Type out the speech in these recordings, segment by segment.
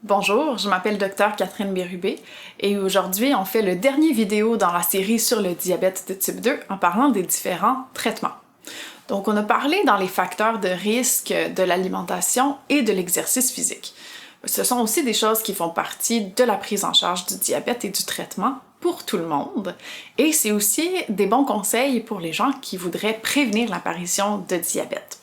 Bonjour, je m'appelle Dr Catherine Bérubé et aujourd'hui on fait le dernier vidéo dans la série sur le diabète de type 2 en parlant des différents traitements. Donc on a parlé dans les facteurs de risque de l'alimentation et de l'exercice physique. Ce sont aussi des choses qui font partie de la prise en charge du diabète et du traitement pour tout le monde. Et c'est aussi des bons conseils pour les gens qui voudraient prévenir l'apparition de diabète.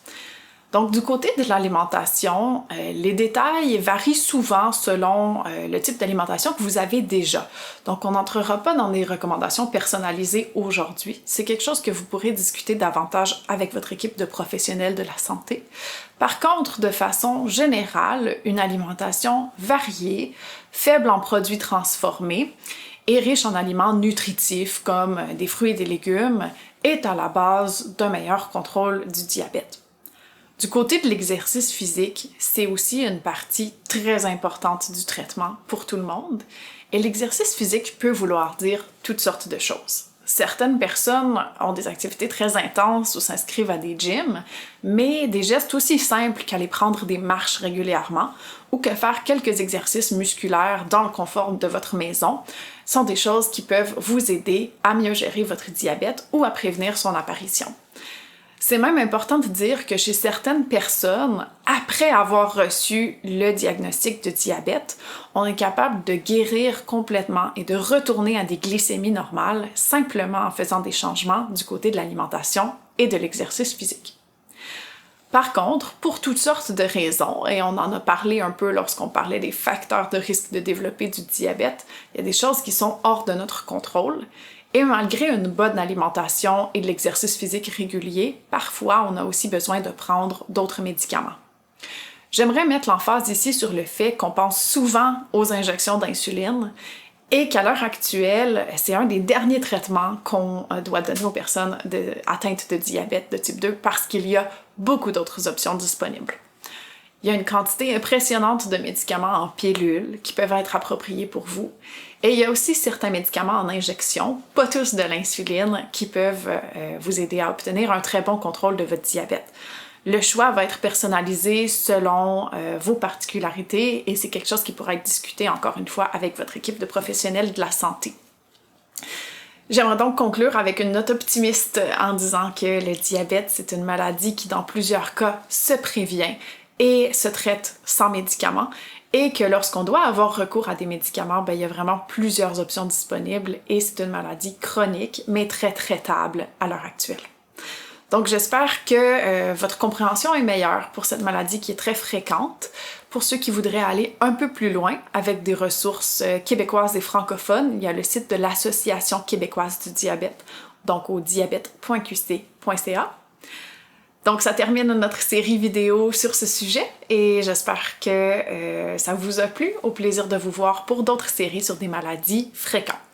Donc, du côté de l'alimentation, les détails varient souvent selon le type d'alimentation que vous avez déjà. Donc, on n'entrera pas dans des recommandations personnalisées aujourd'hui. C'est quelque chose que vous pourrez discuter davantage avec votre équipe de professionnels de la santé. Par contre, de façon générale, une alimentation variée, faible en produits transformés et riche en aliments nutritifs comme des fruits et des légumes est à la base d'un meilleur contrôle du diabète. Du côté de l'exercice physique, c'est aussi une partie très importante du traitement pour tout le monde. Et l'exercice physique peut vouloir dire toutes sortes de choses. Certaines personnes ont des activités très intenses ou s'inscrivent à des gyms, mais des gestes aussi simples qu'aller prendre des marches régulièrement ou que faire quelques exercices musculaires dans le confort de votre maison sont des choses qui peuvent vous aider à mieux gérer votre diabète ou à prévenir son apparition. C'est même important de dire que chez certaines personnes, après avoir reçu le diagnostic de diabète, on est capable de guérir complètement et de retourner à des glycémies normales simplement en faisant des changements du côté de l'alimentation et de l'exercice physique. Par contre, pour toutes sortes de raisons, et on en a parlé un peu lorsqu'on parlait des facteurs de risque de développer du diabète, il y a des choses qui sont hors de notre contrôle. Et malgré une bonne alimentation et de l'exercice physique régulier, parfois on a aussi besoin de prendre d'autres médicaments. J'aimerais mettre l'emphase ici sur le fait qu'on pense souvent aux injections d'insuline et qu'à l'heure actuelle, c'est un des derniers traitements qu'on doit donner aux personnes atteintes de diabète de type 2 parce qu'il y a beaucoup d'autres options disponibles. Il y a une quantité impressionnante de médicaments en pilules qui peuvent être appropriés pour vous. Et il y a aussi certains médicaments en injection, pas tous de l'insuline, qui peuvent vous aider à obtenir un très bon contrôle de votre diabète. Le choix va être personnalisé selon vos particularités et c'est quelque chose qui pourra être discuté encore une fois avec votre équipe de professionnels de la santé. J'aimerais donc conclure avec une note optimiste en disant que le diabète, c'est une maladie qui, dans plusieurs cas, se prévient et se traite sans médicaments, et que lorsqu'on doit avoir recours à des médicaments, il y a vraiment plusieurs options disponibles et c'est une maladie chronique, mais très traitable à l'heure actuelle. Donc j'espère que votre compréhension est meilleure pour cette maladie qui est très fréquente. Pour ceux qui voudraient aller un peu plus loin avec des ressources québécoises et francophones, il y a le site de l'Association québécoise du diabète, donc au diabète.qc.ca. Donc, ça termine notre série vidéo sur ce sujet et j'espère que ça vous a plu. Au plaisir de vous voir pour d'autres séries sur des maladies fréquentes.